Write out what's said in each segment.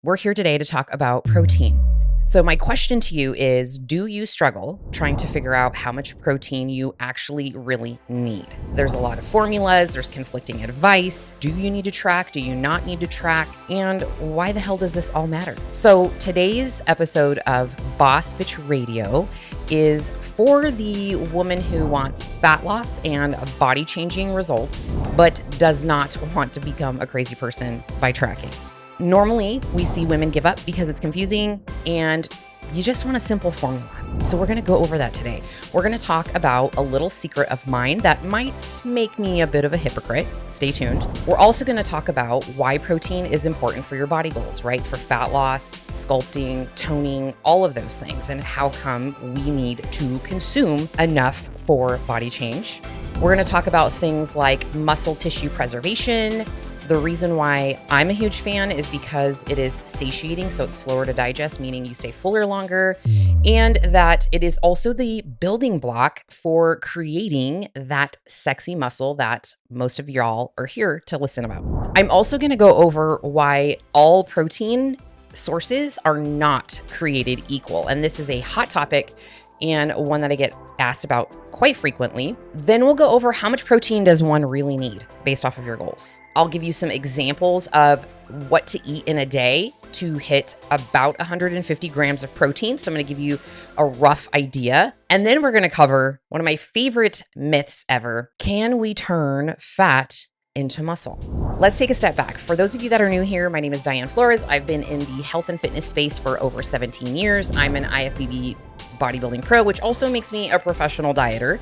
We're here today to talk about protein. So, my question to you is, do you struggle trying to figure out how much protein you actually really need? There's a lot of formulas, there's conflicting advice. Do you need to track? Do you not need to track? And why the hell does this all matter? So, today's episode of Boss Bitch Radio is for the woman who wants fat loss and body changing results, but does not want to become a crazy person by tracking. Normally, we see women give up because it's confusing and you just want a simple formula. So we're going to go over that today. We're going to talk about a little secret of mine that might make me a bit of a hypocrite. Stay tuned. We're also going to talk about why protein is important for your body goals, right? For fat loss, sculpting, toning, all of those things, and how come we need to consume enough for body change. We're going to talk about things like muscle tissue preservation. The reason why I'm a huge fan is because it is satiating, so it's slower to digest, meaning you stay fuller longer, and that it is also the building block for creating that sexy muscle that most of y'all are here to listen about. I'm also going to go over why all protein sources are not created equal, and this is a hot topic and one that I get asked about quite frequently. Then we'll go over how much protein does one really need based off of your goals. I'll give you some examples of what to eat in a day to hit about 150 grams of protein. So I'm going to give you a rough idea. And then we're going to cover one of my favorite myths ever. Can we turn fat into muscle? Let's take a step back. For those of you that are new here, my name is Diane Flores. I've been in the health and fitness space for over 17 years. I'm an IFBB bodybuilding pro, which also makes me a professional dieter.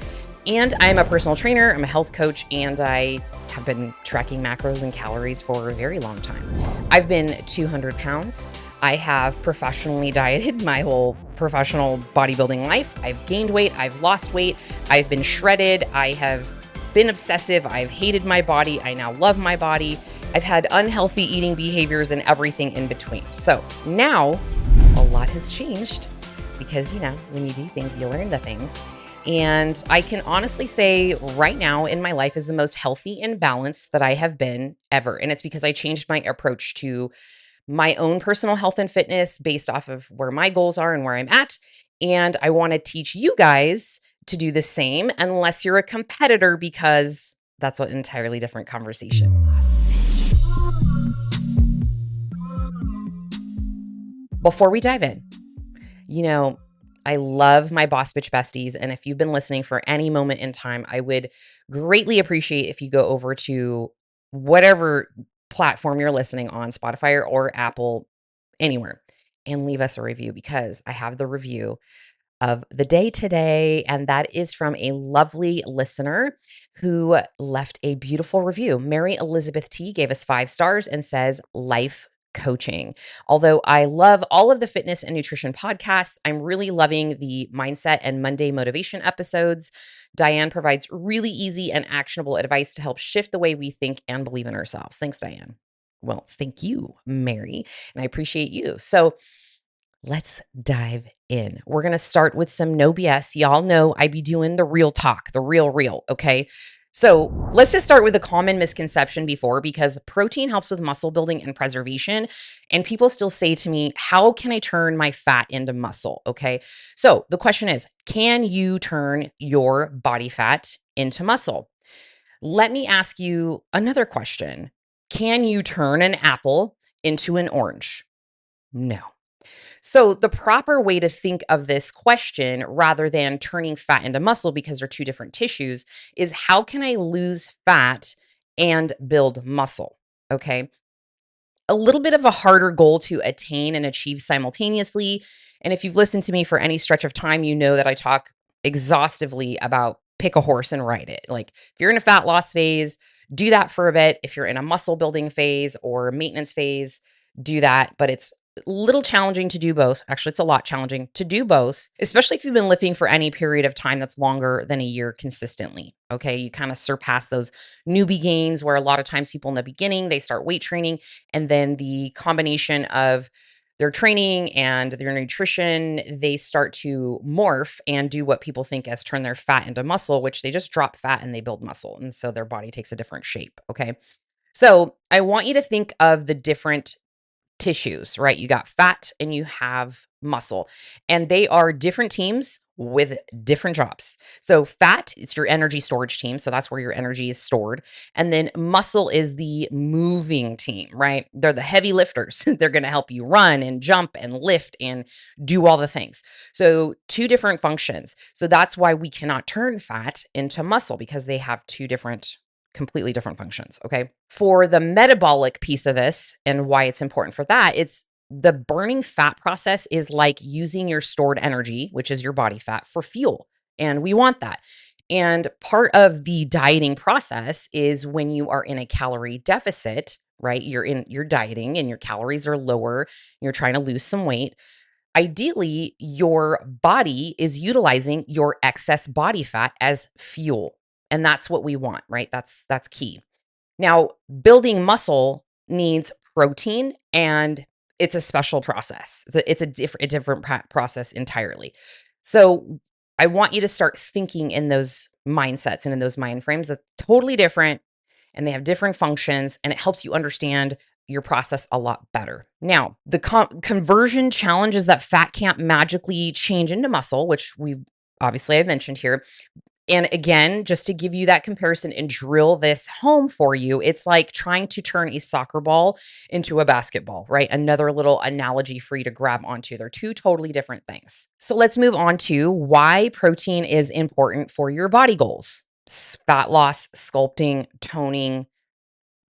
And I'm a personal trainer, I'm a health coach, and I have been tracking macros and calories for a very long time. I've been 200 pounds. I have professionally dieted my whole professional bodybuilding life. I've gained weight, I've lost weight, I've been shredded, I have been obsessive, I've hated my body, I now love my body. I've had unhealthy eating behaviors and everything in between. So now a lot has changed. Because, when you do things, you learn the things. And I can honestly say right now in my life is the most healthy and balanced that I have been ever. And it's because I changed my approach to my own personal health and fitness based off of where my goals are and where I'm at. And I want to teach you guys to do the same unless you're a competitor, because that's an entirely different conversation. Before we dive in, I love my Boss Bitch besties. And if you've been listening for any moment in time, I would greatly appreciate if you go over to whatever platform you're listening on, Spotify or Apple, anywhere, and leave us a review, because I have the review of the day today. And that is from a lovely listener who left a beautiful review. Mary Elizabeth T gave us 5 stars and says, "Life coaching. Although I love all of the fitness and nutrition podcasts, I'm really loving the mindset and Monday motivation episodes. Diane provides really easy and actionable advice to help shift the way we think and believe in ourselves." Thanks, Diane. Well, thank you, Mary, and I appreciate you. So let's dive in. We're going to start with some no BS. Y'all know I be doing the real talk, the real, okay? So let's just start with a common misconception because protein helps with muscle building and preservation. And people still say to me, how can I turn my fat into muscle? Okay. So the question is, can you turn your body fat into muscle? Let me ask you another question. Can you turn an apple into an orange? No. So the proper way to think of this question, rather than turning fat into muscle, because they're two different tissues, is how can I lose fat and build muscle? Okay. A little bit of a harder goal to attain and achieve simultaneously. And if you've listened to me for any stretch of time, you know that I talk exhaustively about pick a horse and ride it. Like if you're in a fat loss phase, do that for a bit. If you're in a muscle building phase or maintenance phase, do that. But it's a little challenging to do both. Actually, it's a lot challenging to do both, especially if you've been lifting for any period of time that's longer than a year consistently. Okay. You kind of surpass those newbie gains where a lot of times people in the beginning, they start weight training, and then the combination of their training and their nutrition, they start to morph and do what people think as turn their fat into muscle, which they just drop fat and they build muscle. And so their body takes a different shape. Okay. So I want you to think of the different tissues, right? You got fat and you have muscle, and they are different teams with different jobs. So, fat, it's your energy storage team. So, that's where your energy is stored. And then muscle is the moving team, right? They're the heavy lifters. They're going to help you run and jump and lift and do all the things. So, two different functions. So, that's why we cannot turn fat into muscle because they have two different completely different functions. Okay. For the metabolic piece of this and why it's important for that, it's the burning fat process is like using your stored energy, which is your body fat, for fuel. And we want that. And part of the dieting process is when you are in a calorie deficit, right? You're dieting and your calories are lower, you're trying to lose some weight. Ideally, your body is utilizing your excess body fat as fuel. And that's what we want, right? That's key. Now, building muscle needs protein and it's a special process. It's a different process entirely. So, I want you to start thinking in those mindsets and in those mind frames that totally different and they have different functions and it helps you understand your process a lot better. Now, the conversion challenge is that fat can't magically change into muscle, which I've mentioned here. And again, just to give you that comparison and drill this home for you, it's like trying to turn a soccer ball into a basketball, right? Another little analogy for you to grab onto. They're two totally different things. So let's move on to why protein is important for your body goals: fat loss, sculpting, toning,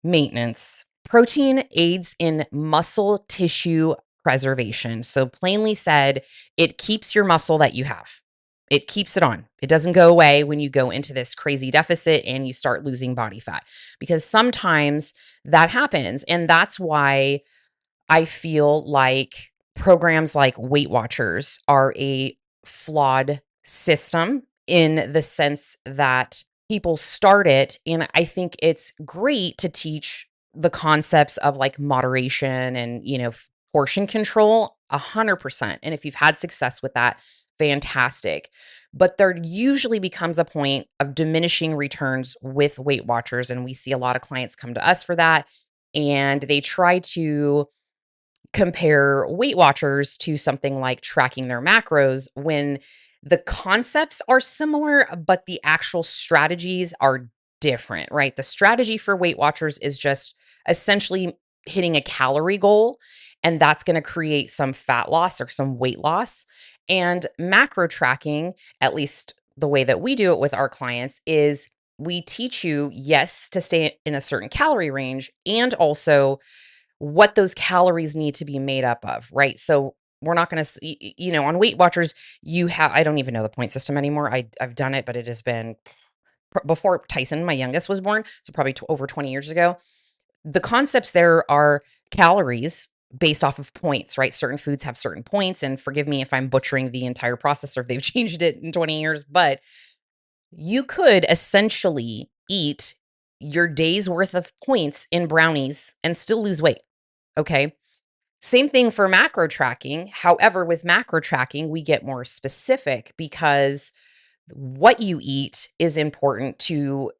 maintenance. Protein aids in muscle tissue preservation. So, plainly said, it keeps your muscle that you have. It keeps it on. It doesn't go away when you go into this crazy deficit and you start losing body fat because sometimes that happens. And that's why I feel like programs like Weight Watchers are a flawed system in the sense that people start it. And I think it's great to teach the concepts of like moderation and, portion control 100%. And if you've had success with that, fantastic. But there usually becomes a point of diminishing returns with Weight Watchers. And we see a lot of clients come to us for that. And they try to compare Weight Watchers to something like tracking their macros when the concepts are similar, but the actual strategies are different, right? The strategy for Weight Watchers is just essentially hitting a calorie goal, and that's going to create some fat loss or some weight loss. And macro tracking, at least the way that we do it with our clients, is we teach you, yes, to stay in a certain calorie range and also what those calories need to be made up of, right? So we're not going to, on Weight Watchers, I don't even know the point system anymore. I've done it, but it has been before Tyson, my youngest, was born. So probably over 20 years ago. The concepts there are calories based off of points, right? Certain foods have certain points. And forgive me if I'm butchering the entire process or if they've changed it in 20 years, but you could essentially eat your day's worth of points in brownies and still lose weight. Okay. Same thing for macro tracking. However, with macro tracking, we get more specific because what you eat is important to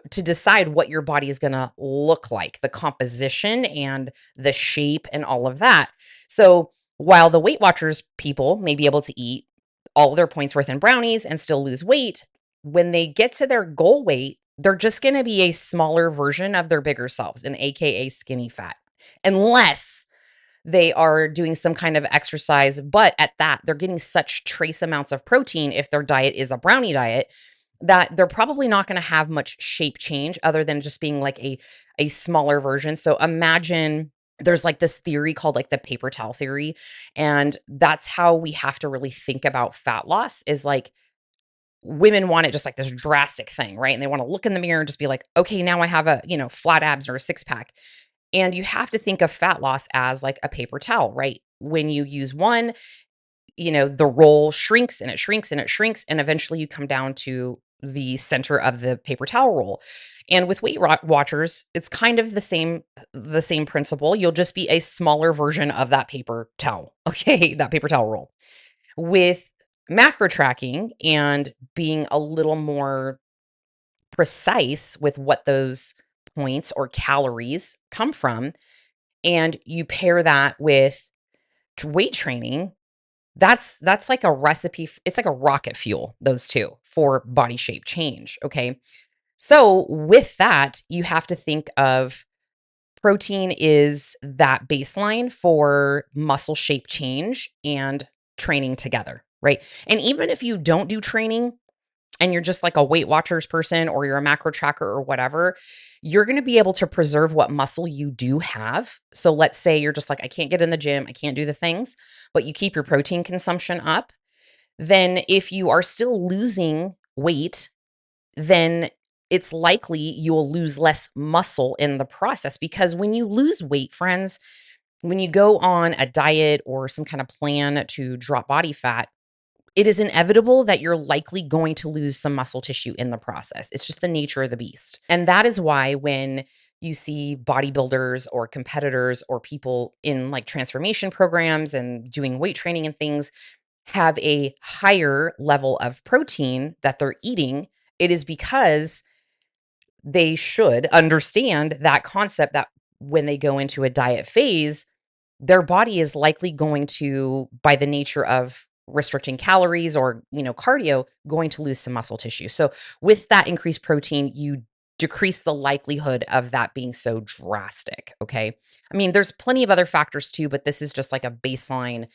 decide what your body is going to look like, the composition and the shape and all of that. So, while the Weight Watchers people may be able to eat all their points worth in brownies and still lose weight, when they get to their goal weight, they're just going to be a smaller version of their bigger selves, an AKA skinny fat, unless they are doing some kind of exercise. But at that, they're getting such trace amounts of protein if their diet is a brownie diet that they're probably not going to have much shape change other than just being like a smaller version. So imagine there's like this theory called like the paper towel theory. And that's how we have to really think about fat loss is like women want it just like this drastic thing, right? And they want to look in the mirror and just be like, okay, now I have flat abs or a six pack. And you have to think of fat loss as like a paper towel, right? When you use one, the roll shrinks and it shrinks and it shrinks. And eventually you come down to the center of the paper towel roll. And with Weight Watchers, it's kind of the same principle. You'll just be a smaller version of that paper towel. Okay. That paper towel roll. With macro tracking and being a little more precise with what those points or calories come from, and you pair that with weight training, that's like a recipe. It's like a rocket fuel, those two, for body shape change. Okay. So with that, you have to think of protein is that baseline for muscle shape change and training together, right? And even if you don't do training and you're just like a Weight Watchers person or you're a macro tracker or whatever, you're going to be able to preserve what muscle you do have. So let's say you're just like, I can't get in the gym, I can't do the things, but you keep your protein consumption up. Then if you are still losing weight, then it's likely you'll lose less muscle in the process, because when you lose weight, friends, when you go on a diet or some kind of plan to drop body fat, it is inevitable that you're likely going to lose some muscle tissue in the process. It's just the nature of the beast. And that is why when you see bodybuilders or competitors or people in like transformation programs and doing weight training and things have a higher level of protein that they're eating, it is because they should understand that concept that when they go into a diet phase, their body is likely going to, by the nature of restricting calories or, cardio, going to lose some muscle tissue. So with that increased protein, you decrease the likelihood of that being so drastic. Okay. I mean, there's plenty of other factors too, but this is just like a baseline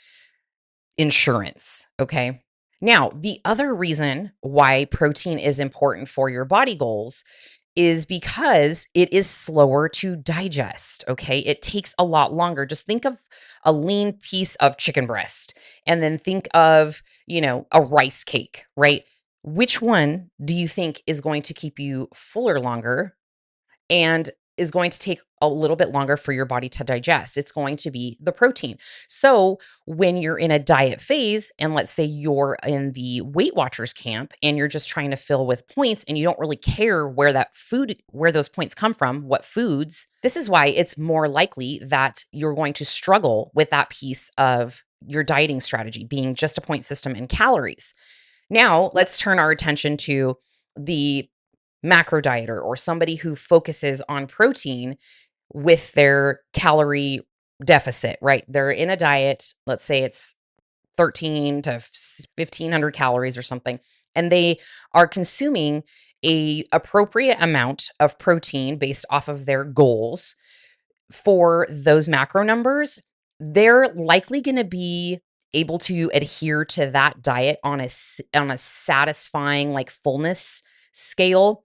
insurance. Okay. Now, the other reason why protein is important for your body goals is because it is slower to digest. Okay. It takes a lot longer. Just think of a lean piece of chicken breast and then think of, a rice cake, right? Which one do you think is going to keep you fuller longer and is going to take a little bit longer for your body to digest? It's going to be the protein. So when you're in a diet phase, and let's say you're in the Weight Watchers camp and you're just trying to fill with points and you don't really care where those points come from, what foods, this is why it's more likely that you're going to struggle with that piece of your dieting strategy being just a point system and calories. Now, let's turn our attention to the macro dieter or somebody who focuses on protein with their calorie deficit, right? They're in a diet, let's say it's 13 to 1500 calories or something, and they are consuming a appropriate amount of protein based off of their goals for those macro numbers. They're likely going to be able to adhere to that diet on a satisfying like fullness scale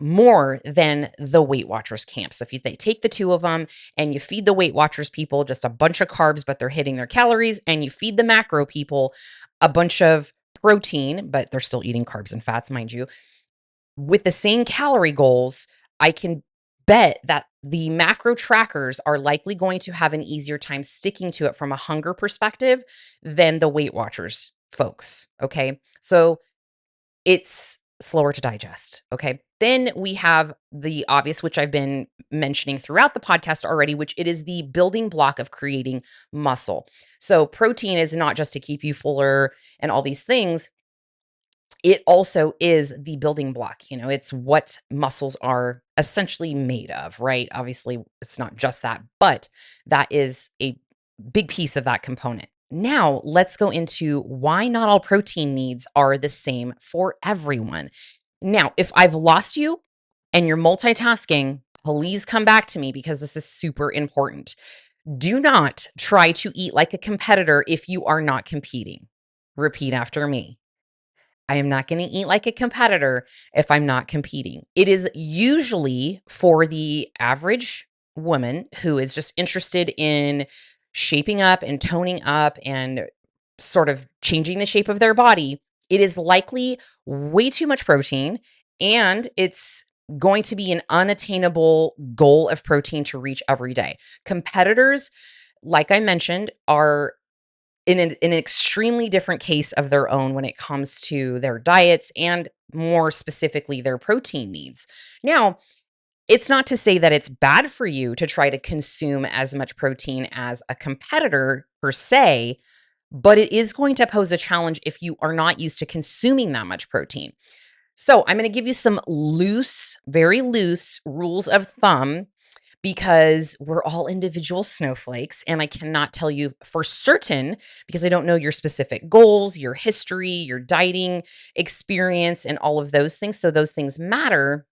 more than the Weight Watchers camp. So if they take the two of them and you feed the Weight Watchers people just a bunch of carbs, but they're hitting their calories, and you feed the macro people a bunch of protein, but they're still eating carbs and fats, mind you, with the same calorie goals, I can bet that the macro trackers are likely going to have an easier time sticking to it from a hunger perspective than the Weight Watchers folks. Okay. So it's slower to digest. Okay. Then we have the obvious, which I've been mentioning throughout the podcast already, which it is the building block of creating muscle. So protein is not just to keep you fuller and all these things. It also is the building block. It's what muscles are essentially made of, right? Obviously, it's not just that, but that is a big piece of that component. Now, let's go into why not all protein needs are the same for everyone. Now, if I've lost you and you're multitasking, please come back to me because this is super important. Do not try to eat like a competitor if you are not competing. Repeat after me. I am not going to eat like a competitor if I'm not competing. It is usually for the average woman who is just interested in shaping up and toning up and sort of changing the shape of their body. It is likely way too much protein, and it's going to be an unattainable goal of protein to reach every day. Competitors, like I mentioned, are in an extremely different case of their own when it comes to their diets and more specifically their protein needs. Now, it's not to say that it's bad for you to try to consume as much protein as a competitor per se, but it is going to pose a challenge if you are not used to consuming that much protein. So I'm going to give you some loose, very loose rules of thumb, because we're all individual snowflakes. And I cannot tell you for certain because I don't know your specific goals, your history, your dieting experience, and all of those things. So those things matter.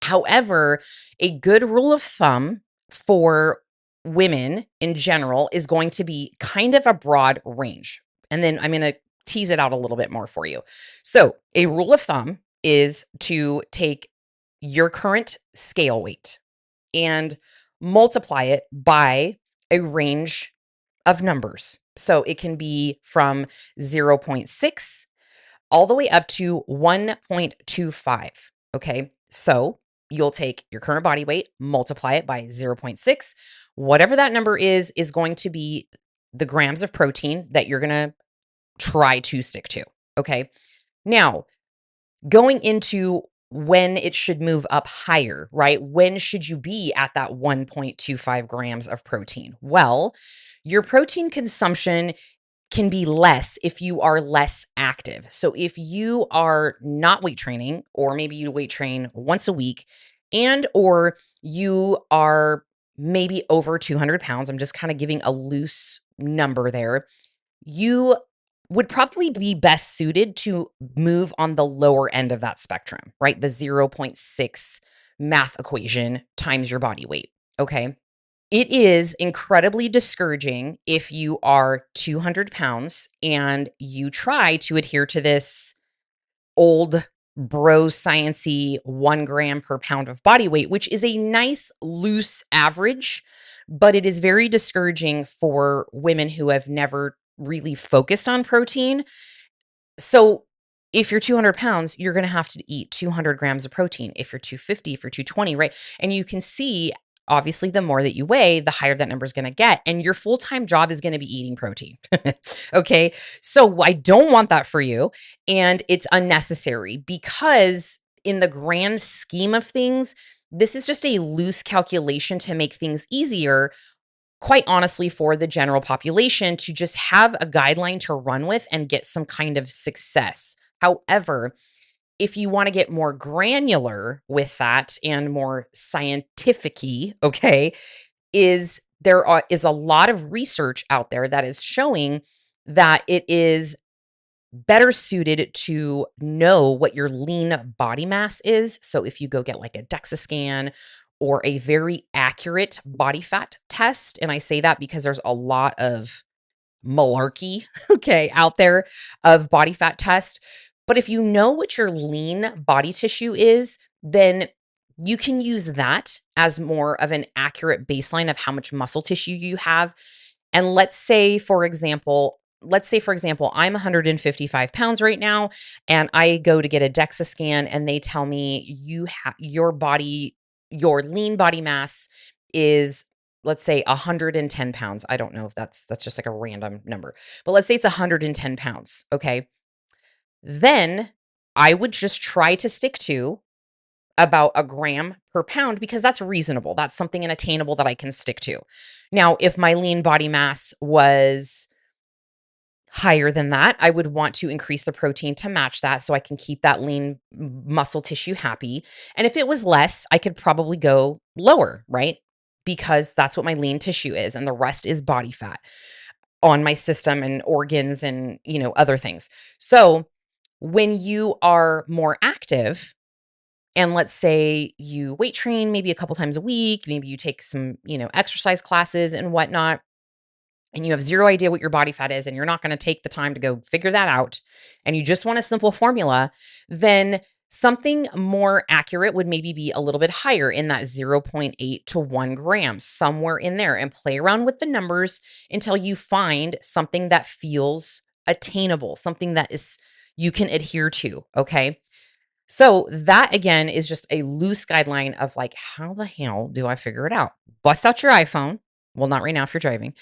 However, a good rule of thumb for women in general is going to be kind of a broad range. And then I'm going to tease it out a little bit more for you. So, a rule of thumb is to take your current scale weight and multiply it by a range of numbers. So, it can be from zero point 0.6 all the way up to 1.25. Okay. So you'll take your current body weight, multiply it by zero point 0.6. Whatever that number is going to be the grams of protein that you're going to try to stick to. Okay. Now, going into when it should move up higher, right? When should you be at that 1.25 grams of protein? Well, your protein consumption can be less if you are less active. So if you are not weight training, or maybe you weight train once a week, and or you are maybe over 200 pounds, I'm just kind of giving a loose number there, you would probably be best suited to move on the lower end of that spectrum, right? The zero point 0.6 math equation times your body weight. Okay. It is incredibly discouraging if you are 200 pounds and you try to adhere to this old bro sciency 1 gram per pound of body weight, which is a nice loose average, but it is very discouraging for women who have never really focused on protein. So if you're 200 pounds, you're going to have to eat 200 grams of protein. If you're 250, if you're 220, right? And you can see, obviously, the more that you weigh, the higher that number is going to get. And your full time job is going to be eating protein. Okay. So I don't want that for you. And it's unnecessary because, in the grand scheme of things, this is just a loose calculation to make things easier, quite honestly, for the general population to just have a guideline to run with and get some kind of success. However, if you want to get more granular with that and more scientific-y, okay, is a lot of research out there that is showing that it is better suited to know what your lean body mass is. So if you go get like a DEXA scan or a very accurate body fat test, and I say that because there's a lot of malarkey, okay, out there of body fat test. But if you know what your lean body tissue is, then you can use that as more of an accurate baseline of how much muscle tissue you have. And let's say for example, I'm 155 pounds right now, and I go to get a DEXA scan, and they tell me your lean body mass is, let's say, 110 pounds. I don't know if that's just like a random number, but let's say it's 110 pounds. Okay. Then I would just try to stick to about a gram per pound because that's reasonable. That's something unattainable that I can stick to. Now, if my lean body mass was higher than that, I would want to increase the protein to match that so I can keep that lean muscle tissue happy. And if it was less, I could probably go lower, right? Because that's what my lean tissue is, and the rest is body fat on my system and organs and, other things. So when you are more active, and let's say you weight train maybe a couple times a week, maybe you take some, exercise classes and whatnot, and you have zero idea what your body fat is, and you're not going to take the time to go figure that out, and you just want a simple formula, then something more accurate would maybe be a little bit higher in that 0.8 to 1 gram, somewhere in there, and play around with the numbers until you find something that feels attainable, something that is you can adhere to. Okay. So that again is just a loose guideline of like, how the hell do I figure it out? Bust out your iPhone. Well, not right now if you're driving,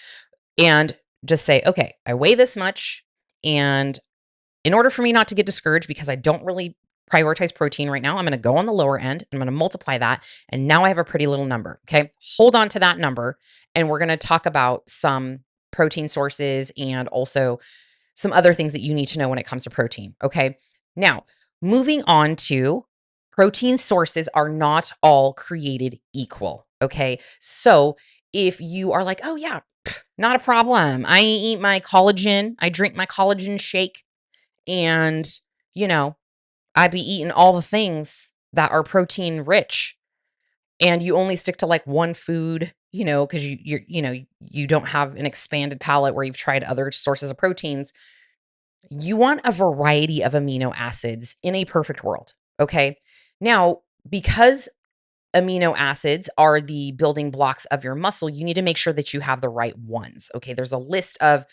and just say, okay, I weigh this much. And in order for me not to get discouraged, because I don't really prioritize protein right now, I'm going to go on the lower end. I'm going to multiply that. And now I have a pretty little number. Okay. Hold on to that number. And we're going to talk about some protein sources and also some other things that you need to know when it comes to protein. Okay. Now, moving on to protein sources are not all created equal. Okay. So if you are like, oh, yeah, not a problem. I eat my collagen, I drink my collagen shake, and, you know, I be eating all the things that are protein rich, and you only stick to like one food, because you don't have an expanded palate where you've tried other sources of proteins. You want a variety of amino acids in a perfect world. Okay. Now, because amino acids are the building blocks of your muscle, you need to make sure that you have the right ones. Okay. There's a list of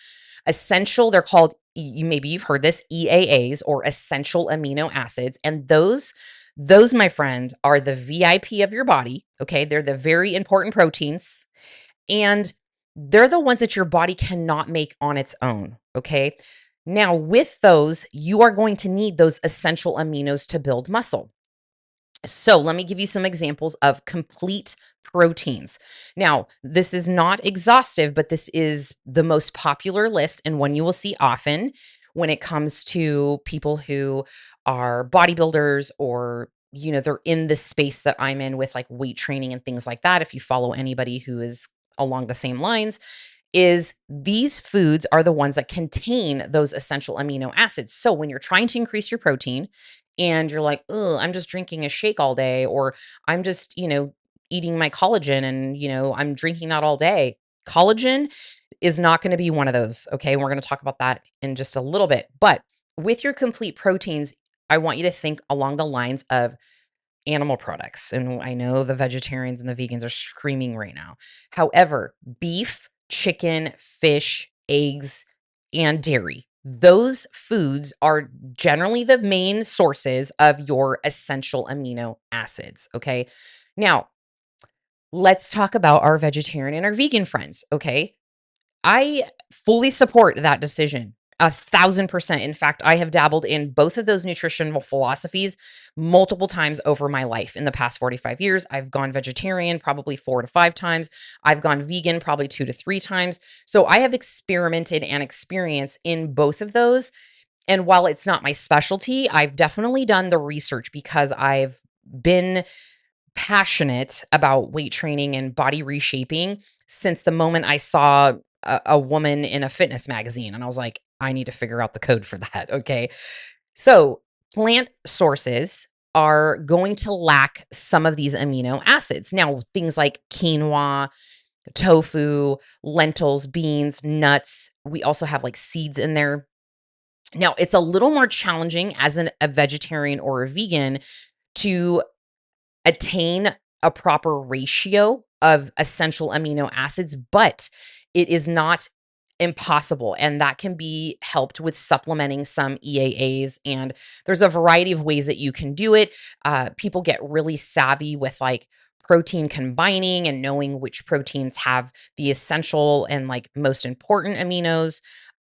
essential, they're called, maybe you've heard this, EAAs, or essential amino acids. And those, my friend, are the VIP of your body. Okay. They're the very important proteins. And they're the ones that your body cannot make on its own. Okay. Now, with those, you are going to need those essential aminos to build muscle. So let me give you some examples of complete proteins. Now, this is not exhaustive, but this is the most popular list and one you will see often when it comes to people who are bodybuilders, or they're in the space that I'm in with like weight training and things like that. If you follow anybody who is along the same lines, is these foods are the ones that contain those essential amino acids. So when you're trying to increase your protein and you're like, oh, I'm just drinking a shake all day, or I'm just, eating my collagen and, I'm drinking that all day. Collagen is not going to be one of those. Okay. We're going to talk about that in just a little bit. But with your complete proteins, I want you to think along the lines of animal products. And I know the vegetarians and the vegans are screaming right now. However, beef, chicken, fish, eggs, and dairy, those foods are generally the main sources of your essential amino acids. Okay. Now, let's talk about our vegetarian and our vegan friends. Okay. I fully support that decision. 1,000%. In fact, I have dabbled in both of those nutritional philosophies multiple times over my life. In the past 45 years, I've gone vegetarian probably 4 to 5 times. I've gone vegan probably 2 to 3 times. So I have experimented and experience in both of those. And while it's not my specialty, I've definitely done the research because I've been passionate about weight training and body reshaping since the moment I saw a woman in a fitness magazine. And I was like, I need to figure out the code for that. Okay. So plant sources are going to lack some of these amino acids. Now, things like quinoa, tofu, lentils, beans, nuts, we also have like seeds in there. Now, it's a little more challenging as a vegetarian or a vegan to attain a proper ratio of essential amino acids, but it is not impossible. And that can be helped with supplementing some EAAs. And there's a variety of ways that you can do it. People get really savvy with like protein combining and knowing which proteins have the essential and like most important aminos,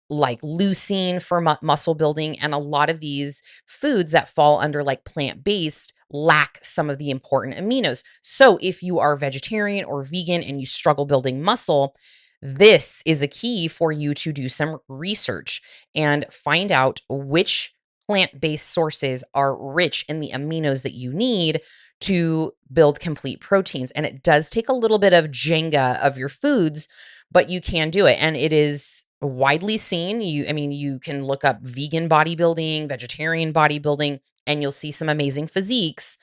like leucine for muscle building. And a lot of these foods that fall under like plant-based lack some of the important aminos. So if you are vegetarian or vegan and you struggle building muscle, this is a key for you to do some research and find out which plant-based sources are rich in the aminos that you need to build complete proteins. And it does take a little bit of Jenga of your foods, but you can do it. And it is widely seen. You can look up vegan bodybuilding, vegetarian bodybuilding, and you'll see some amazing physiques,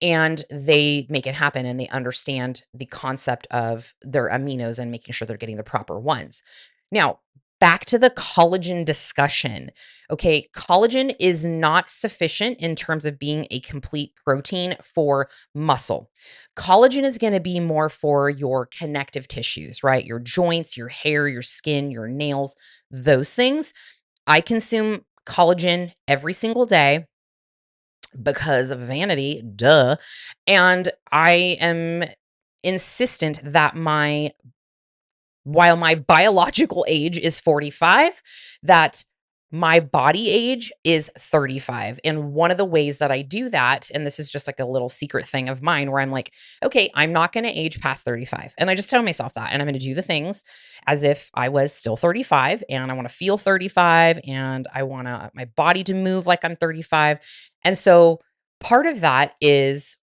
and they make it happen and they understand the concept of their aminos and making sure they're getting the proper ones. Now, back to the collagen discussion. Okay, collagen is not sufficient in terms of being a complete protein for muscle. Collagen is going to be more for your connective tissues, right? Your joints, your hair, your skin, your nails, those things. I consume collagen every single day because of vanity, duh. And I am insistent that while my biological age is 45, that my body age is 35. And one of the ways that I do that, and this is just like a little secret thing of mine where I'm like, okay, I'm not going to age past 35. And I just tell myself that, and I'm going to do the things as if I was still 35, and I want to feel 35, and I want my body to move like I'm 35. And so Part of that is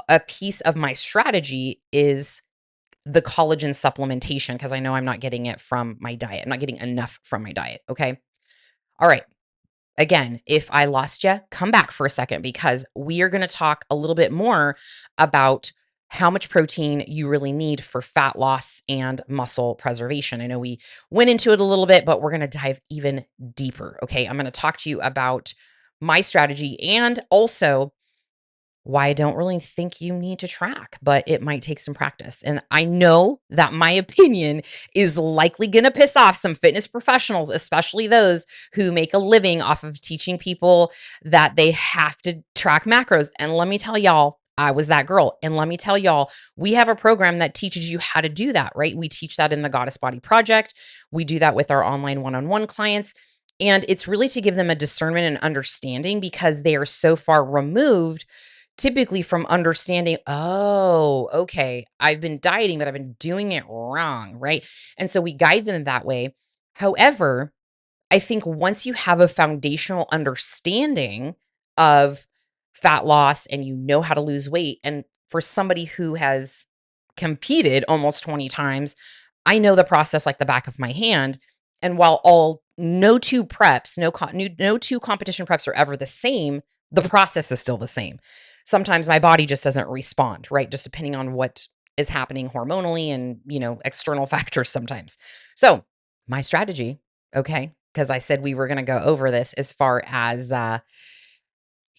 a piece of my strategy is the collagen supplementation because I know I'm not getting it from my diet. I'm not getting enough from my diet. Okay. All right. Again, if I lost you, come back for a second because we are going to talk a little bit more about how much protein you really need for fat loss and muscle preservation. I know we went into it a little bit, but we're going to dive even deeper. Okay. I'm going to talk to you about my strategy and also why I don't really think you need to track, but it might take some practice. And I know that my opinion is likely going to piss off some fitness professionals, especially those who make a living off of teaching people that they have to track macros. And let me tell y'all, I was that girl. And let me tell y'all, we have a program that teaches you how to do that, right? We teach that in the Goddess Body Project. We do that with our online one on one clients. And it's really to give them a discernment and understanding because they are so far removed typically from understanding, oh, okay, I've been dieting, but I've been doing it wrong, right? And so we guide them that way. However, I think once you have a foundational understanding of fat loss and you know how to lose weight, and for somebody who has competed almost 20 times, I know the process like the back of my hand. And while all no two preps, no two competition preps are ever the same, the process is still the same. Sometimes my body just doesn't respond, right? Just depending on what is happening hormonally and, external factors sometimes. So, my strategy, okay, because I said we were going to go over this as far as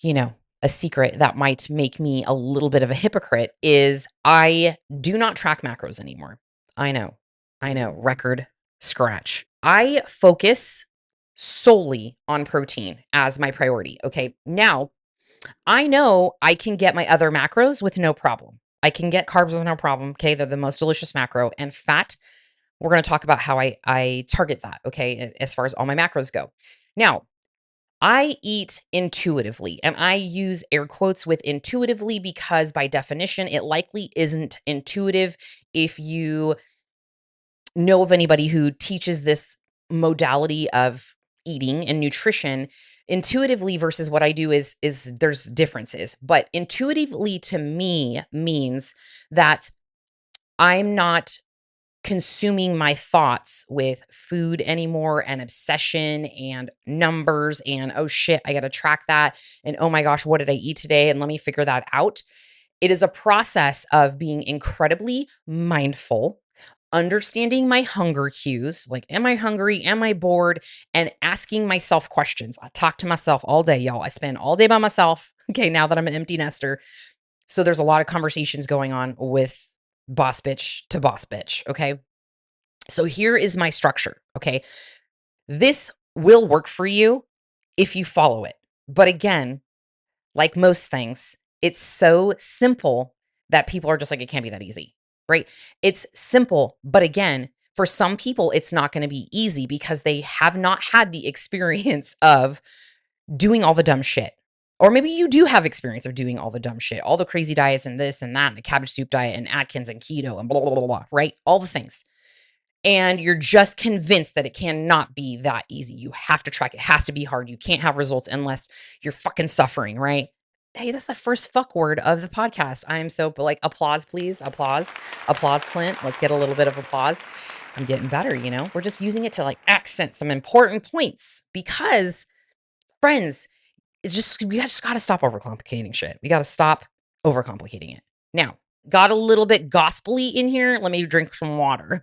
you know, a secret that might make me a little bit of a hypocrite is I do not track macros anymore. I know. I know. Record scratch. I focus solely on protein as my priority. Okay. Now, I know I can get my other macros with no problem. I can get carbs with no problem. Okay. They're the most delicious macro and fat. We're going to talk about how I target that. Okay. As far as all my macros go. Now, I eat intuitively, and I use air quotes with intuitively because by definition, it likely isn't intuitive if you know of anybody who teaches this modality of eating and nutrition intuitively versus what I do is there's differences. But intuitively to me means that I'm not consuming my thoughts with food anymore and obsession and numbers and oh shit, I got to track that. And oh my gosh, what did I eat today? And let me figure that out. It is a process of being incredibly mindful, understanding my hunger cues like, am I hungry? Am I bored? And asking myself questions. I talk to myself all day, y'all. I spend all day by myself. Okay, now that I'm an empty nester. So there's a lot of conversations going on with boss bitch to boss bitch. Okay. So here is my structure. Okay. This will work for you if you follow it. But again, like most things, it's so simple that people are just like, it can't be that easy, right? It's simple. But again, for some people, it's not going to be easy because they have not had the experience of doing all the dumb shit. Or maybe you do have experience of doing all the dumb shit, all the crazy diets and this and that, and the cabbage soup diet and Atkins and keto and blah, blah, blah, blah, right? All the things. And you're just convinced that it cannot be that easy. You have to track. It has to be hard. You can't have results unless you're fucking suffering, right? Hey, that's the first fuck word of the podcast. I am so, but like, applause, please. Applause, Clint. Let's get a little bit of applause. I'm getting better, We're just using it to like accent some important points because, friends, we just got to stop overcomplicating shit. We got to stop overcomplicating it. Now, got a little bit gospel-y in here. Let me drink some water.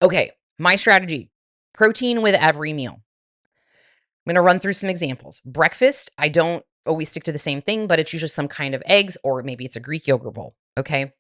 Okay, my strategy, protein with every meal. I'm going to run through some examples. Breakfast, I don't always stick to the same thing, but it's usually some kind of eggs or maybe it's a Greek yogurt bowl. Okay.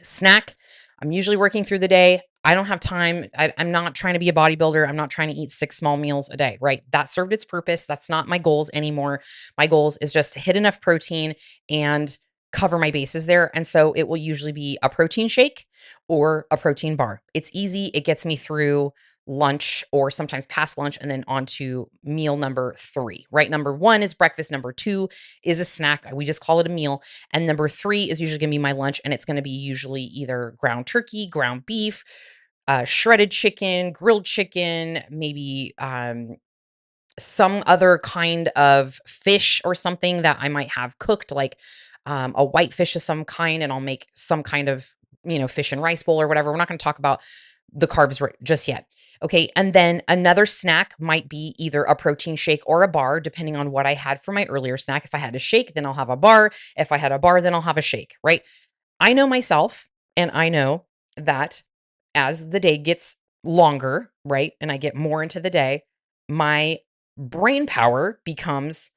Snack, I'm usually working through the day. I don't have time. I'm not trying to be a bodybuilder. I'm not trying to eat 6 small meals a day, right? That served its purpose. That's not my goals anymore. My goals is just to hit enough protein and cover my bases there. And so it will usually be a protein shake or a protein bar. It's easy. It gets me through lunch or sometimes past lunch and then on to meal number 3, right? Number 1 is breakfast. Number 2 is a snack. We just call it a meal. And number 3 is usually going to be my lunch. And it's going to be usually either ground turkey, ground beef, shredded chicken, grilled chicken, maybe some other kind of fish or something that I might have cooked, like a white fish of some kind, and I'll make some kind of, fish and rice bowl or whatever. We're not going to talk about the carbs just yet. Okay. And then another snack might be either a protein shake or a bar, depending on what I had for my earlier snack. If I had a shake, then I'll have a bar. If I had a bar, then I'll have a shake, right? I know myself, and I know that as the day gets longer, right, and I get more into the day, my brain power becomes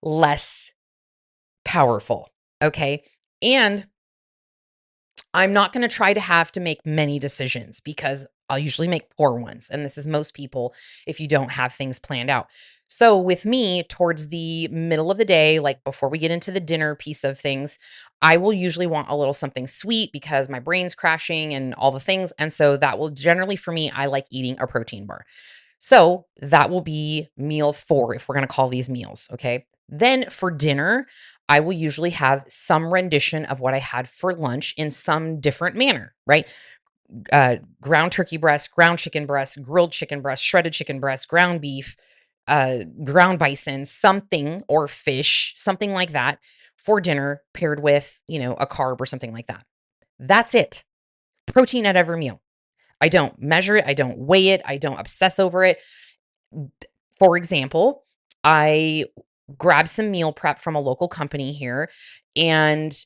less powerful. Okay. And I'm not going to try to have to make many decisions because I'll usually make poor ones. And this is most people if you don't have things planned out. So with me, towards the middle of the day, like before we get into the dinner piece of things, I will usually want a little something sweet because my brain's crashing and all the things. And so that will generally, for me, I like eating a protein bar. So that will be meal 4, if we're going to call these meals. Okay. Then for dinner, I will usually have some rendition of what I had for lunch in some different manner, right? Ground turkey breast, ground chicken breast, grilled chicken breast, shredded chicken breast, ground beef, ground bison, something, or fish, something like that for dinner, paired with, a carb or something like that. That's it. Protein at every meal. I don't measure it. I don't weigh it. I don't obsess over it. For example, I grabbed some meal prep from a local company here, and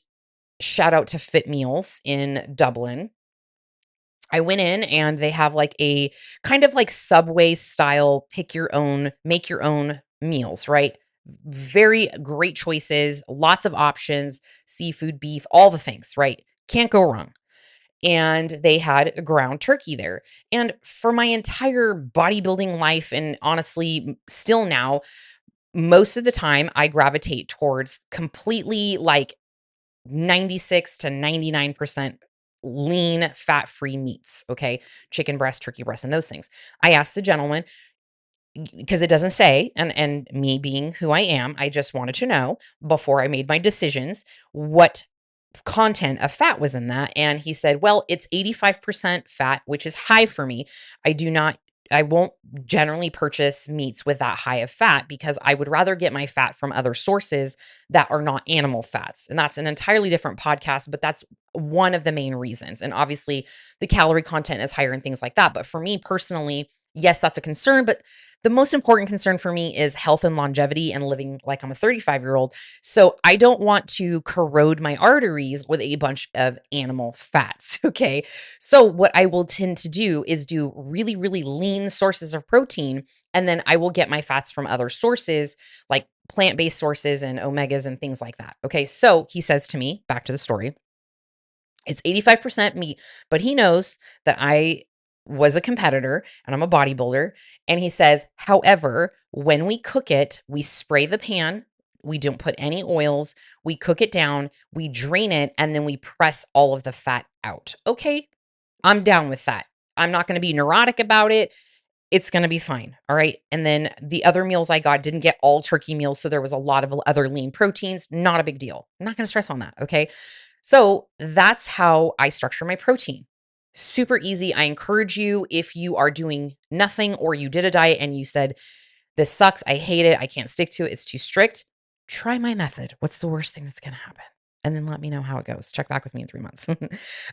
shout out to Fit Meals in Dublin. I went in and they have like a kind of like Subway style pick your own, make your own meals, right? Very great choices, lots of options, seafood, beef, all the things, right? Can't go wrong. And they had a ground turkey there. And for my entire bodybuilding life, and honestly, still now, most of the time I gravitate towards completely like 96 to 99% lean, fat free meats. Okay. Chicken breast, turkey breast, and those things. I asked the gentleman because it doesn't say, and me being who I am, I just wanted to know before I made my decisions what content of fat was in that. And he said, well, it's 85% fat, which is high for me. I won't generally purchase meats with that high of fat because I would rather get my fat from other sources that are not animal fats. And that's an entirely different podcast, but that's one of the main reasons. And obviously, the calorie content is higher and things like that. But for me personally, yes, that's a concern, but the most important concern for me is health and longevity and living like I'm a 35-year-old. So I don't want to corrode my arteries with a bunch of animal fats. Okay. So what I will tend to do is do really, really lean sources of protein. And then I will get my fats from other sources like plant-based sources and omegas and things like that. Okay. So he says to me, back to the story, it's 85% meat, but he knows that I was a competitor and I'm a bodybuilder. And he says, however, when we cook it, we spray the pan. We don't put any oils. We cook it down, we drain it, and then we press all of the fat out. Okay. I'm down with that. I'm not going to be neurotic about it. It's going to be fine. All right. And then the other meals I got didn't get all turkey meals. So there was a lot of other lean proteins. Not a big deal. I'm not going to stress on that. Okay. So that's how I structure my protein. Super easy. I encourage you, if you are doing nothing or you did a diet and you said, this sucks, I hate it, I can't stick to it, it's too strict, try my method. What's the worst thing that's going to happen? And then let me know how it goes. Check back with me in 3 months.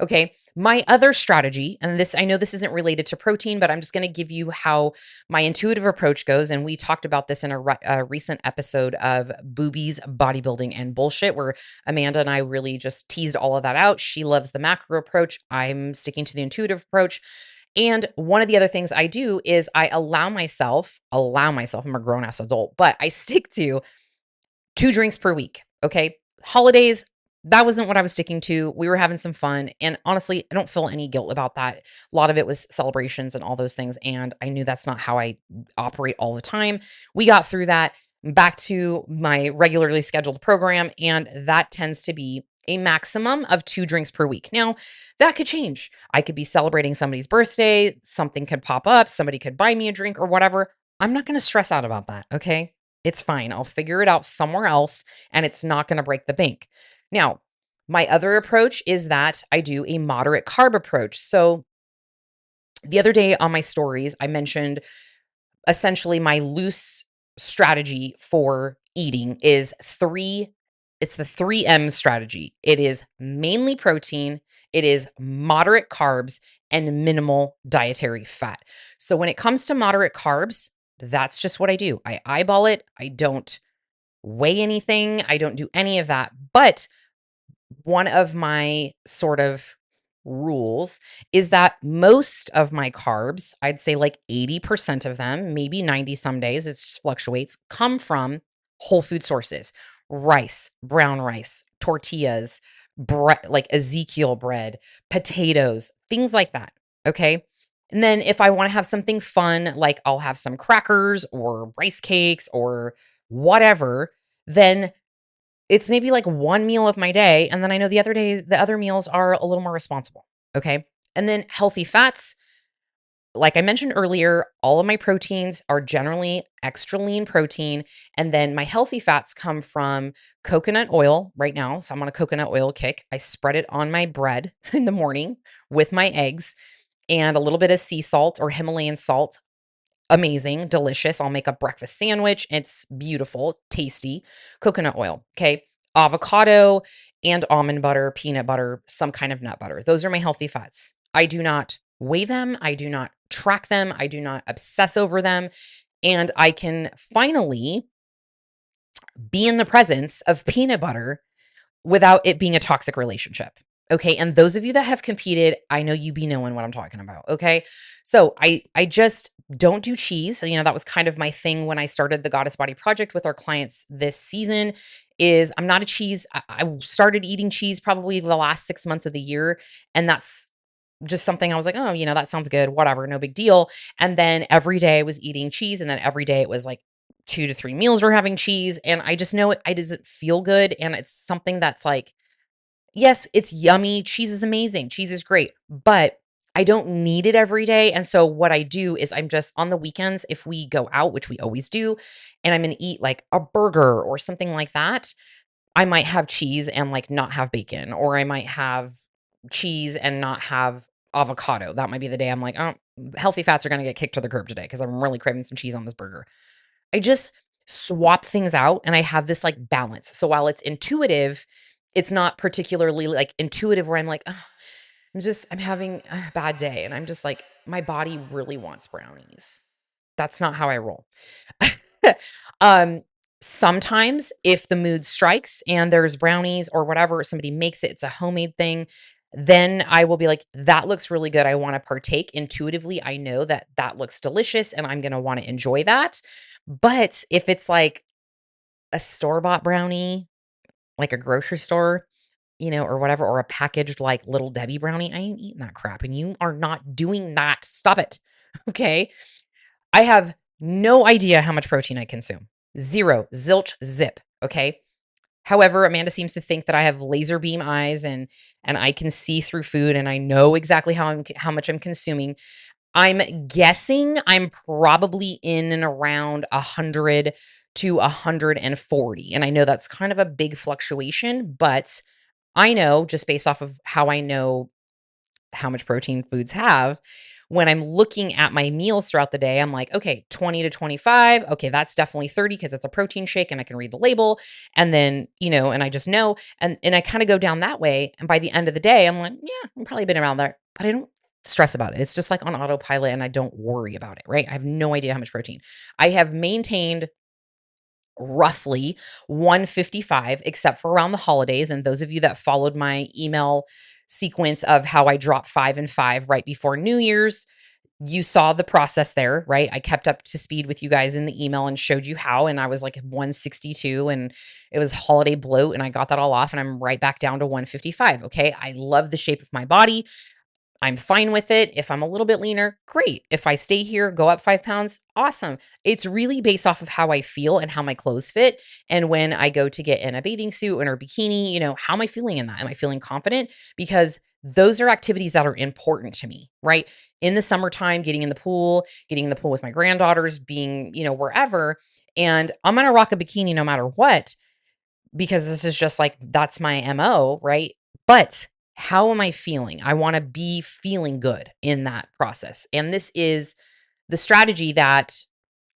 Okay. My other strategy, and this, I know this isn't related to protein, but I'm just going to give you how my intuitive approach goes. And we talked about this in a recent episode of Boobies, Bodybuilding, and Bullshit, where Amanda and I really just teased all of that out. She loves the macro approach. I'm sticking to the intuitive approach. And one of the other things I do is I allow myself, I'm a grown ass adult, but I stick to 2 drinks per week. Okay. Holidays, that wasn't what I was sticking to. We were having some fun. And honestly, I don't feel any guilt about that. A lot of it was celebrations and all those things. And I knew that's not how I operate all the time. We got through that, back to my regularly scheduled program. And that tends to be a maximum of 2 drinks per week. Now, that could change. I could be celebrating somebody's birthday. Something could pop up. Somebody could buy me a drink or whatever. I'm not going to stress out about that. Okay. It's fine. I'll figure it out somewhere else and it's not going to break the bank. Now, my other approach is that I do a moderate carb approach. So the other day on my stories, I mentioned essentially my loose strategy for eating is it's the 3M strategy. It is mainly protein, it is moderate carbs, and minimal dietary fat. So when it comes to moderate carbs, that's just what I do. I eyeball it. I don't weigh anything. I don't do any of that. But one of my sort of rules is that most of my carbs, I'd say like 80% of them, maybe 90 some days, it just fluctuates, come from whole food sources: rice, brown rice, tortillas, like Ezekiel bread, potatoes, things like that. Okay. And then if I want to have something fun, like I'll have some crackers or rice cakes or whatever, then it's maybe like one meal of my day, and then I know the other meals are a little more responsible, okay? And then healthy fats, like I mentioned earlier, all of my proteins are generally extra lean protein, and then my healthy fats come from coconut oil right now, so I'm on a coconut oil kick. I spread it on my bread in the morning with my eggs and a little bit of sea salt or Himalayan salt. Amazing, delicious. I'll make a breakfast sandwich. It's beautiful, tasty. Coconut oil, okay? Avocado and almond butter, peanut butter, some kind of nut butter. Those are my healthy fats. I do not weigh them. I do not track them. I do not obsess over them. And I can finally be in the presence of peanut butter without it being a toxic relationship. Okay. And those of you that have competed, I know you be knowing what I'm talking about. Okay. So I just don't do cheese. That was kind of my thing when I started the Goddess Body Project with our clients this season. Is I'm not a cheese. I started eating cheese probably the last 6 months of the year. And that's just something I was like, oh, that sounds good, whatever, no big deal. And then every day I was eating cheese. And then every day it was like 2 to 3 meals were having cheese. And I just know it doesn't feel good. And it's something that's like, yes, it's yummy. Cheese is amazing. Cheese is great, but I don't need it every day. And so what I do is I'm just on the weekends, if we go out, which we always do, and I'm going to eat like a burger or something like that, I might have cheese and like not have bacon, or I might have cheese and not have avocado. That might be the day I'm like, oh, healthy fats are going to get kicked to the curb today because I'm really craving some cheese on this burger. I just swap things out and I have this like balance. So while it's intuitive, it's not particularly like intuitive where I'm like, "Ugh, I'm having a bad day." And I'm just like, my body really wants brownies. That's not how I roll. um, Sometimes if the mood strikes and there's brownies or whatever, somebody makes it, it's a homemade thing, then I will be like, that looks really good. I want to partake intuitively. I know that that looks delicious and I'm going to want to enjoy that. But if it's like a store-bought brownie, like a grocery store, or whatever, or a packaged like Little Debbie brownie, I ain't eating that crap. And you are not doing that. Stop it. Okay. I have no idea how much protein I consume. Zero, zilch, zip. Okay. However, Amanda seems to think that I have laser beam eyes and I can see through food and I know exactly how much I'm consuming. I'm guessing I'm probably in and around 100 to 140. And I know that's kind of a big fluctuation, but I know just based off of how I know how much protein foods have, when I'm looking at my meals throughout the day, I'm like, okay, 20 to 25. Okay, that's definitely 30 because it's a protein shake and I can read the label. And then, and I just know, and I kind of go down that way. And by the end of the day, I'm like, yeah, I'm probably been around there, but I don't stress about it. It's just like on autopilot and I don't worry about it, right? I have no idea how much protein. I have maintained roughly 155, except for around the holidays. And those of you that followed my email sequence of how I dropped 5 and 5 right before New Year's, you saw the process there, right? I kept up to speed with you guys in the email and showed you how. And I was like 162 and it was holiday bloat and I got that all off and I'm right back down to 155. Okay. I love the shape of my body. I'm fine with it. If I'm a little bit leaner, great. If I stay here, go up 5 pounds, awesome. It's really based off of how I feel and how my clothes fit. And when I go to get in a bathing suit or a bikini, how am I feeling in that? Am I feeling confident? Because those are activities that are important to me, right? In the summertime, getting in the pool with my granddaughters, being, wherever. And I'm going to rock a bikini no matter what, because this is just like, that's my MO, right? But how am I feeling? I want to be feeling good in that process. And this is the strategy that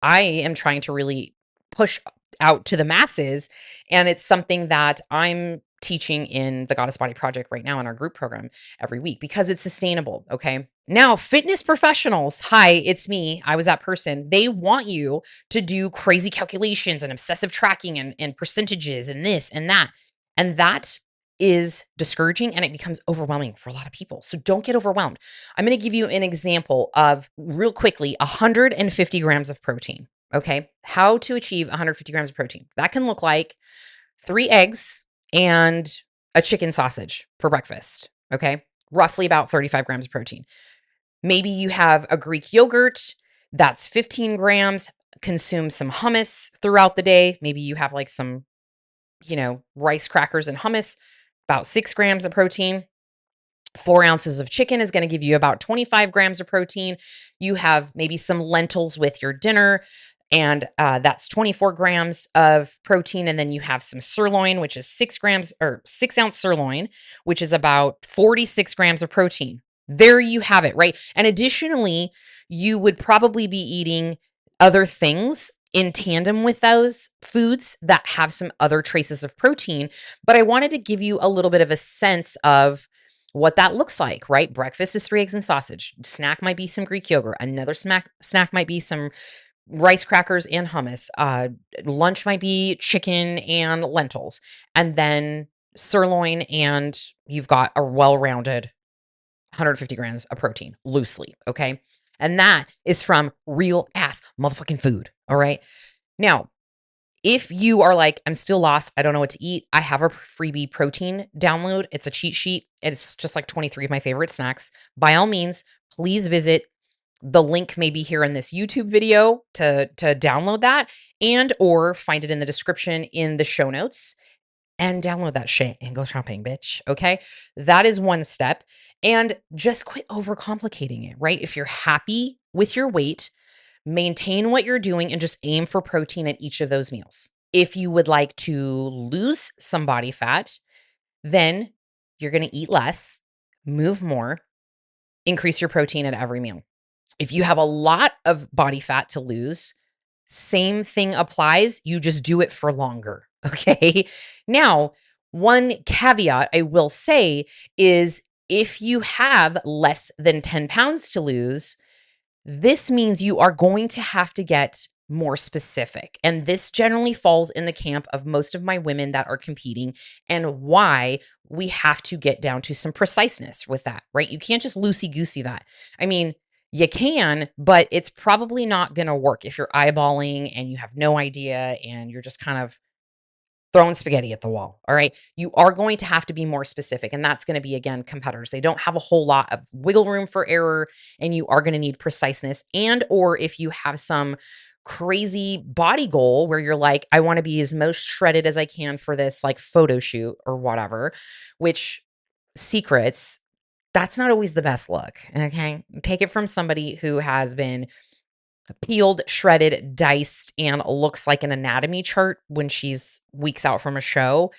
I am trying to really push out to the masses. And it's something that I'm teaching in the Goddess Body Project right now in our group program every week because it's sustainable. Okay. Now, fitness professionals, hi, it's me. I was that person. They want you to do crazy calculations and obsessive tracking and percentages and this and that. And that is discouraging and it becomes overwhelming for a lot of people. So don't get overwhelmed. I'm going to give you an example of real quickly 150 grams of protein. Okay. How to achieve 150 grams of protein. That can look like 3 eggs and a chicken sausage for breakfast. Okay. Roughly about 35 grams of protein. Maybe you have a Greek yogurt that's 15 grams. Consume some hummus throughout the day. Maybe you have like some, rice crackers and hummus, about 6 grams of protein. 4 ounces of chicken is going to give you about 25 grams of protein. You have maybe some lentils with your dinner, and that's 24 grams of protein. And then you have some sirloin, which is 6 grams or 6-ounce sirloin, which is about 46 grams of protein. There you have it, right? And additionally, you would probably be eating other things in tandem with those foods that have some other traces of protein. But I wanted to give you a little bit of a sense of what that looks like, right? Breakfast is 3 eggs and sausage. Snack might be some Greek yogurt. Another snack might be some rice crackers and hummus. Lunch might be chicken and lentils. And then sirloin, and you've got a well-rounded 150 grams of protein, loosely, okay? And that is from real ass motherfucking food, all right? Now, if you are like, I'm still lost, I don't know what to eat, I have a freebie protein download. It's a cheat sheet. It's just like 23 of my favorite snacks. By all means, please visit. The link may be here in this YouTube video to download that, and or find it in the description in the show notes and download that shit and go shopping, bitch. Okay. That is one step. And just quit overcomplicating it, right? If you're happy with your weight, maintain what you're doing and just aim for protein at each of those meals. If you would like to lose some body fat, then you're going to eat less, move more, increase your protein at every meal. If you have a lot of body fat to lose, same thing applies. You just do it for longer. Okay. Now, one caveat I will say is if you have less than 10 pounds to lose, this means you are going to have to get more specific. And this generally falls in the camp of most of my women that are competing, and why we have to get down to some preciseness with that, right? You can't just loosey-goosey that. I mean, you can, but it's probably not going to work if you're eyeballing and you have no idea and you're just kind of throwing spaghetti at the wall. All right. You are going to have to be more specific. And that's going to be, again, competitors. They don't have a whole lot of wiggle room for error, and you are going to need preciseness. And, or if you have some crazy body goal where you're like, I want to be as most shredded as I can for this like photo shoot or whatever, which secrets, that's not always the best look. Okay. Take it from somebody who has been peeled, shredded, diced, and looks like an anatomy chart when she's weeks out from a show.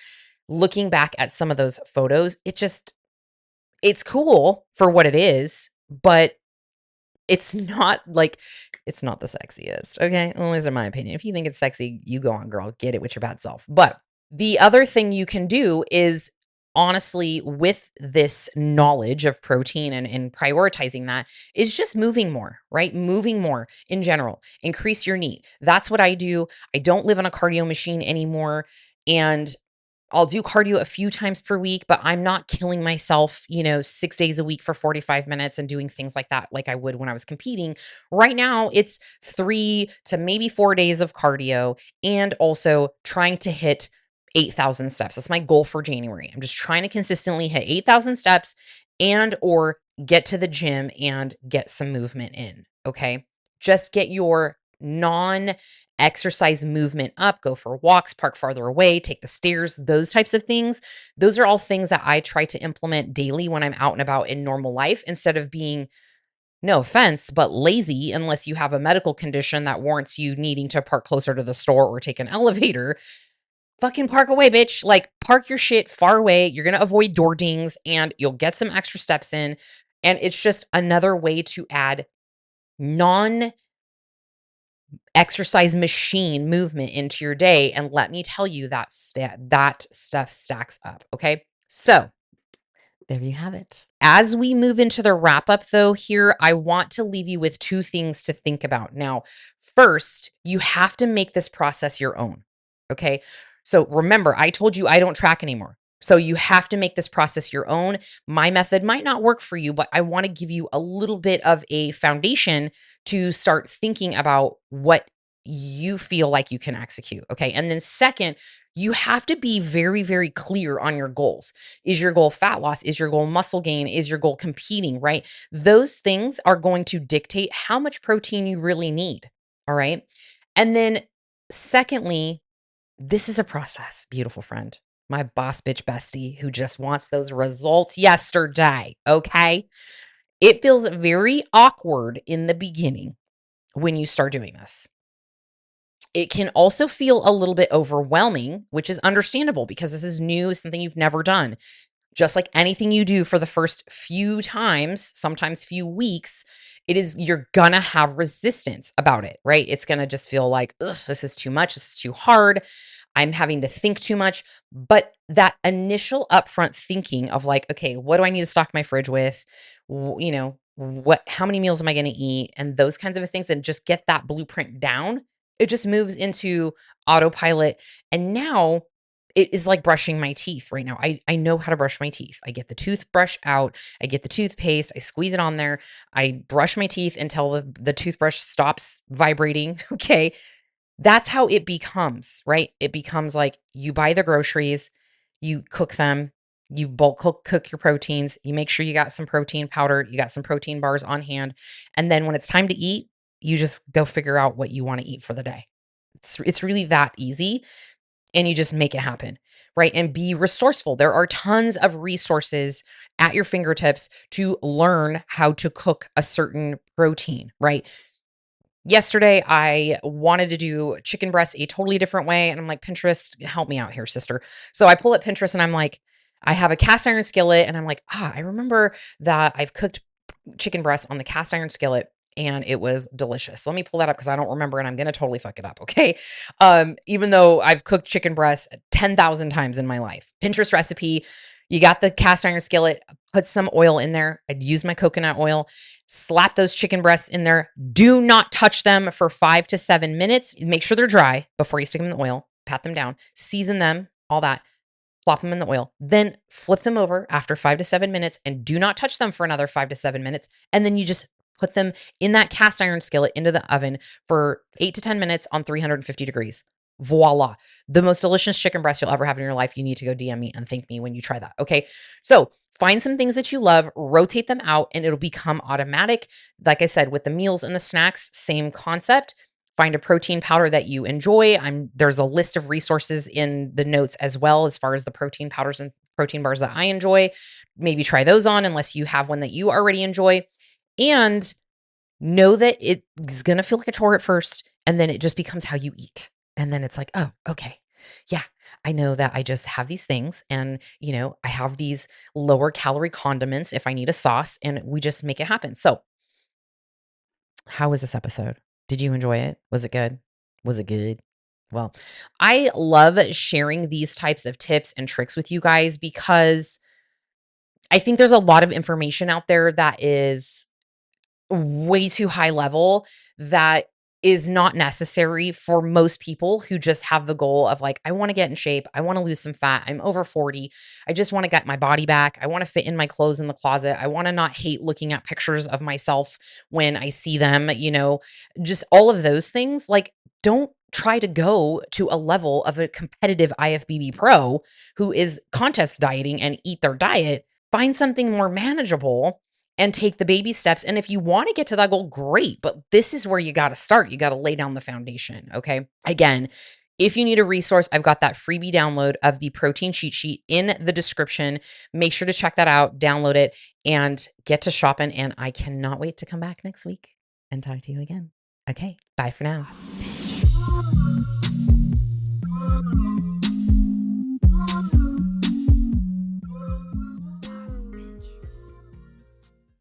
Looking back at some of those photos, it's cool for what it is, but it's not the sexiest. Okay. At least in my opinion. If you think it's sexy, you go on, girl, get it with your bad self. But the other thing you can do is, honestly, with this knowledge of protein and prioritizing that, is just moving more, right? Moving more in general. Increase your NEAT. That's what I do. I don't live on a cardio machine anymore, and I'll do cardio a few times per week, but I'm not killing myself, 6 days a week for 45 minutes and doing things like that like I would when I was competing. Right now, it's 3 to maybe 4 days of cardio, and also trying to hit 8,000 steps. That's my goal for January. I'm just trying to consistently hit 8,000 steps and or get to the gym and get some movement in, okay? Just get your non-exercise movement up, go for walks, park farther away, take the stairs, those types of things. Those are all things that I try to implement daily when I'm out and about in normal life, instead of being, no offense, but lazy unless you have a medical condition that warrants you needing to park closer to the store or take an elevator. Fucking park away, bitch. Like, park your shit far away. You're going to avoid door dings and you'll get some extra steps in. And it's just another way to add non exercise machine movement into your day. And let me tell you that stuff stacks up. Okay. So there you have it. As we move into the wrap up though, here, I want to leave you with two things to think about. Now, first, you have to make this process your own. Okay. So remember, I told you I don't track anymore. So you have to make this process your own. My method might not work for you, but I want to give you a little bit of a foundation to start thinking about what you feel like you can execute. Okay. And then second, you have to be very, very clear on your goals. Is your goal fat loss? Is your goal muscle gain? Is your goal competing, right? Those things are going to dictate how much protein you really need. All right. And then secondly, this is a process, beautiful friend, my boss bitch bestie who just wants those results yesterday. Okay. It feels very awkward in the beginning when you start doing this. It can also feel a little bit overwhelming, which is understandable because this is new, something you've never done. Just like anything you do for the first few times, sometimes few weeks, you're gonna have resistance about it, right? It's gonna just feel like, ugh, this is too much, this is too hard. I'm having to think too much. But that initial upfront thinking of like, okay, what do I need to stock my fridge with? How many meals am I going to eat? And those kinds of things, and just get that blueprint down. It just moves into autopilot. And now it is like brushing my teeth right now. I know how to brush my teeth. I get the toothbrush out, I get the toothpaste, I squeeze it on there, I brush my teeth until the toothbrush stops vibrating. Okay. That's how it becomes, right? It becomes like you buy the groceries, you cook them, you bulk cook your proteins, you make sure you got some protein powder, you got some protein bars on hand. And then when it's time to eat, you just go figure out what you want to eat for the day. It's really that easy. And you just make it happen, right? And be resourceful. There are tons of resources at your fingertips to learn how to cook a certain protein, right? Yesterday, I wanted to do chicken breast a totally different way. And I'm like, Pinterest, help me out here, sister. So I pull up Pinterest and I'm like, I have a cast iron skillet. And I'm like, I remember that I've cooked chicken breast on the cast iron skillet and it was delicious. Let me pull that up because I don't remember and I'm going to totally fuck it up. Okay. Even though I've cooked chicken breast 10,000 times in my life. Pinterest recipe, you got the cast iron skillet, put some oil in there. I'd use my coconut oil, slap those chicken breasts in there. Do not touch them for 5 to 7 minutes. Make sure they're dry before you stick them in the oil, pat them down, season them, all that, plop them in the oil, then flip them over after 5 to 7 minutes and do not touch them for another 5 to 7 minutes. And then you just put them in that cast iron skillet into the oven for 8 to 10 minutes on 350 degrees. Voila. The most delicious chicken breast you'll ever have in your life. You need to go DM me and thank me when you try that. Okay. So find some things that you love, rotate them out, and it'll become automatic. Like I said, with the meals and the snacks, same concept. Find a protein powder that you enjoy. There's a list of resources in the notes as well, as far as the protein powders and protein bars that I enjoy. Maybe try those on unless you have one that you already enjoy. And know that it's going to feel like a chore at first, and then it just becomes how you eat. And then it's like, oh, okay. Yeah, I know that I just have these things and, I have these lower calorie condiments if I need a sauce, and we just make it happen. So how was this episode? Did you enjoy it? Was it good? Was it good? Well, I love sharing these types of tips and tricks with you guys because I think there's a lot of information out there that is way too high level that is not necessary for most people who just have the goal of like, I want to get in shape. I want to lose some fat. I'm over 40. I just want to get my body back. I want to fit in my clothes in the closet. I want to not hate looking at pictures of myself when I see them, just all of those things. Like, don't try to go to a level of a competitive IFBB pro who is contest dieting and eat their diet. Find something more manageable and take the baby steps. And if you want to get to that goal, great. But this is where you got to start. You got to lay down the foundation. Okay. Again, if you need a resource, I've got that freebie download of the protein cheat sheet in the description. Make sure to check that out, download it, and get to shopping. And I cannot wait to come back next week and talk to you again. Okay. Bye for now.